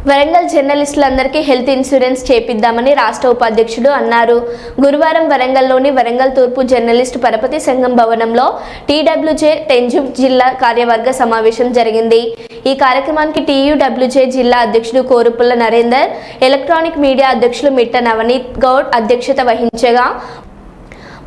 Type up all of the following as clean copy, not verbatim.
Warangal జర్నలిస్టులందరికీ health insurance చేపిద్దామని రాష్ట్ర ఉపాధ్యక్షుడు అన్నారు. గురువారం వరంగల్లోని వరంగల్ తూర్పు జర్నలిస్టు పరపతి సంఘం భవనంలో టీడబ్ల్యూజే టెంజు జిల్లా కార్యవర్గ సమావేశం జరిగింది. ఈ కార్యక్రమానికి టీయూడబ్ల్యూజే జిల్లా అధ్యక్షుడు కోరుపుల్ల నరేందర్, ఎలక్ట్రానిక్ మీడియా అధ్యక్షులు మిట్ట నవనీత్ గౌడ్ అధ్యక్షత వహించగా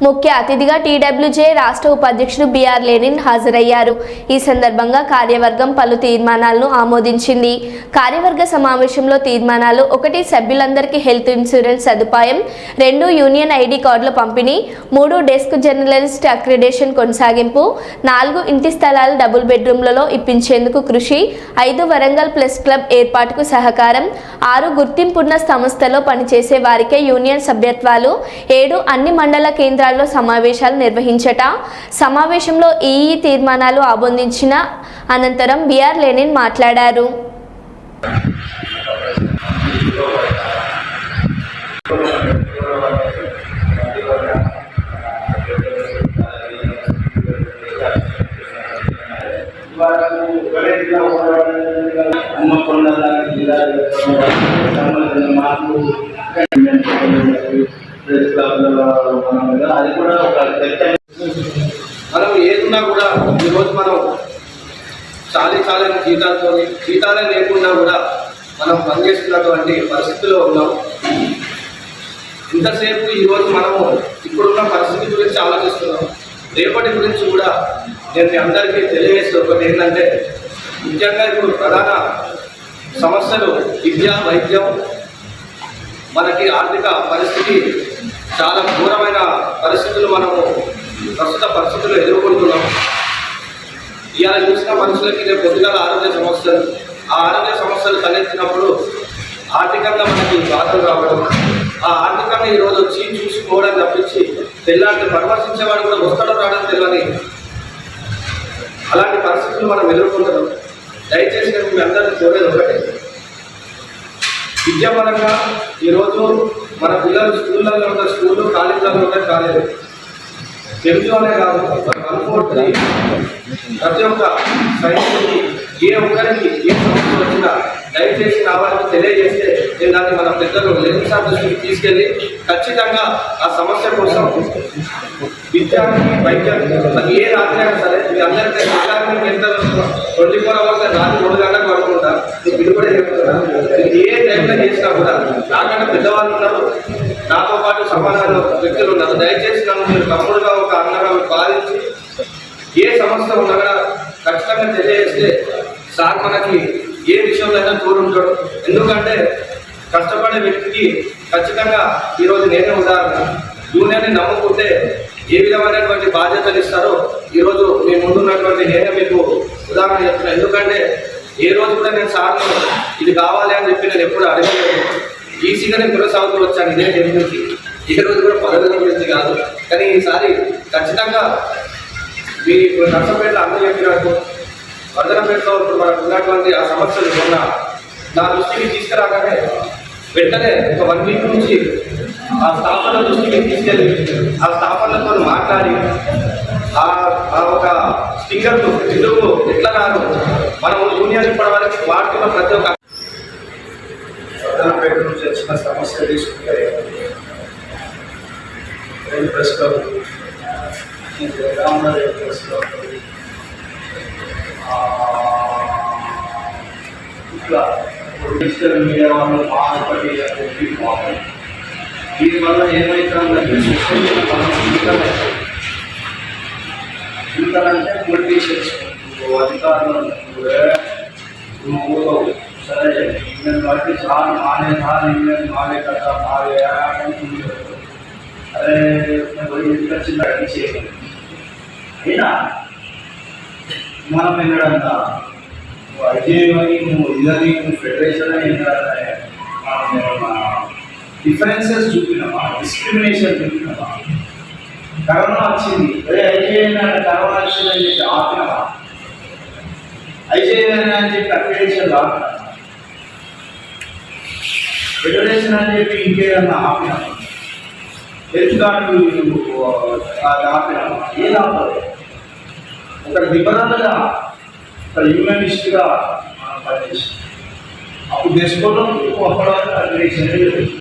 ముఖ్య అతిథిగా టీడబ్ల్యూజే రాష్ట్ర ఉపాధ్యక్షుడు బిఆర్ లెనిన్ హాజరయ్యారు. ఈ సందర్భంగా కార్యవర్గం పలు తీర్మానాలను ఆమోదించింది. కార్యవర్గ సమావేశంలో తీర్మానాలు: 1. సభ్యులందరికీ హెల్త్ ఇన్సూరెన్స్ సదుపాయం, 2. యూనియన్ ఐడి కార్డుల పంపిణీ, 3. డెస్క్ జర్నలిస్ట్ అక్రిడేషన్ కొనసాగింపు, 4. ఇంటి స్థలాలు డబుల్ బెడ్రూమ్లలో ఇప్పించేందుకు కృషి, 5. వరంగల్ ప్లస్ క్లబ్ ఏర్పాటుకు సహకారం, 6. గుర్తింపున్న సంస్థలో పనిచేసే వారికే యూనియన్ సభ్యత్వాలు, 7. అన్ని మండల కేంద్రాలు సమావేశాలు నిర్వహించట. సమావేశంలో ఈ తీర్మానాలు ఆమోదించిన అనంతరం బిఆర్ లెనిన్ మాట్లాడారు. అది కూడా మనం ఏదున్నా కూడా ఈరోజు మనం చాలని జీతాలే లేకుండా కూడా మనం పనిచేస్తున్నటువంటి పరిస్థితిలో ఉన్నాం. ఇంతసేపు ఈరోజు మనము ఇప్పుడున్న పరిస్థితి గురించి ఆలోచిస్తున్నాం. రేపటి గురించి కూడా నేను మీ అందరికీ తెలియజేస్తే ఒకటి ఏంటంటే, ముఖ్యంగా ఇప్పుడు ప్రధాన సమస్యలు విద్య, వైద్యం, మనకి ఆర్థిక పరిస్థితి చాలా ఘోరమైన పరిస్థితులు మనము ప్రస్తుత పరిస్థితులు ఎదుర్కొంటున్నాం. ఇవాళ చూసిన మనుషులకి రేపు పొద్దుగాల ఆరోగ్య సమస్యలు, ఆ ఆరోగ్య సమస్యలు తలెత్తినప్పుడు ఆర్థికంగా మనకి బాధలు రావడం, ఆ ఆర్థికంగా ఈరోజు వచ్చి చూసుకోవడం తప్పించి తెల్లాంటి పరామర్శించేవాడు కూడా వస్తాడో రావడం తెలియని అలాంటి పరిస్థితులు మనం ఎదుర్కొంటున్నాం. దయచేసి నేను మీ అందరికీ కోరేది ఒకటే, విద్యాపరంగా ఈరోజు మన పిల్లలు స్కూళ్ళల్లో ఉన్న స్కూళ్ళు, కాలేజీలలో ఉన్న కాలేజీ, తెలుగు అనే కాదు, కన్ఫోర్ట్ని ప్రతి ఒక్క సైన్స్కి ఏ ఒక్కరికి ఏ సమస్య వచ్చినా దయచేసి నా వాళ్ళకి తెలియజేస్తే నేను దాన్ని మన పెద్దలు లెజిస్లేటివ్ దృష్టికి తీసుకెళ్ళి ఖచ్చితంగా ఆ సమస్య కోసం విద్యార్థి, వైద్యం, అది ఏ రాత్రి అయినా సరే మీ అందరికీ విద్యార్థి ఎంత 24 hours రాత్రి 2 గంటలకు పడుకుంటా మీకు విడిపడే చెప్తున్నా. ఏ టైంలో చేసినా కూడా నాకన్నా పెద్దవాళ్ళు ఉన్నారు, నాతో పాటు సమాధాన వ్యక్తులు ఉన్నారు. దయచేసి నన్ను మీరు తమ్ముడుగా, ఒక అన్నగా భావించి ఏ సమస్య ఉన్నా కూడా ఖచ్చితంగా తెలియజేస్తే సార్ మనకి ఏ విషయంలో అయినా తోడుంటాడు. ఎందుకంటే కష్టపడే వ్యక్తికి ఖచ్చితంగా ఈరోజు నేనే ఉదాహరణ. యూనియన్ని నమ్ముకుంటే ఏ విధమైనటువంటి బాధ్యతలు ఇస్తారో ఈరోజు మీ ముందున్నటువంటి నేనే మీకు ఉదాహరణ చెప్తున్నాను. ఎందుకంటే ఏ రోజు కూడా నేను సార్లు ఇది కావాలి అని చెప్పి నేను ఎప్పుడు అడగలేదు. ఈజీగానే కొనసాగుతూ వచ్చాను ఇదే టెక్నిక్కి. ఈ రోజు కూడా పదవి గురించి కాదు, కానీ ఈసారి ఖచ్చితంగా మీ నర్సంపేటలో అందరూ చెప్పినట్టు వర్ధనపేటలో ఇప్పుడు మనకు ఉన్నటువంటి ఆ సమస్యలు ఉన్న నా దృష్టికి తీసుకురాగానే వెంటనే ఒక 1 వీక్ నుంచి ఆ స్థాపన దృష్టికి తీసుకెళ్ళి ఆ స్థాపనలతో మాట్లాడి ఆ ఒక స్టిక్కర్లు ఎందుకు ఎట్లా రాదు మనము యూనియన్ ఇప్పటి వరకు వాడుతున్న ప్రతి ఒక్క వర్ధనపేట నుంచి వచ్చిన సమస్య తీసుకుంటే ప్రెస్ క్లబ్, ప్రెస్ క్లబ్, ఇట్లా డిజిటల్ మీడియా వాళ్ళు మానపడి దీనివల్ల ఏమవుతుందంటే ఇంతకంటే పొలిటీషియన్స్ అధికారులు సరే యూనియన్ బట్టి చాలా మానే కదా మారే అరే చిన్న చేయాలి. అయినా మనం ఎన్నడన్నా అజయమని ఇదని ఫెడరేషన్ అని డిఫరెన్సెస్ చూపినామా, డిస్క్రిమినేషన్ చూపినామా? కరోనా వచ్చింది, అదే ఐజేఎన్ కరోనా వచ్చిందని చెప్పి ఆపినామా? ఐజేఎన్ అని చెప్పి అక్రిడేషన్ ఆపినామా? ఫెడరేషన్ అని చెప్పి ఇంకేదన్నా ఆపినామా? హెల్త్ కార్డు అది ఆపినామా? ఏది ఆపలేదు. ఒక నిబంధనగా ఒక యూనియనిస్ట్గా మనం పనిచేస్తాం. అప్పుడు చేసుకోవడం అప్పుడు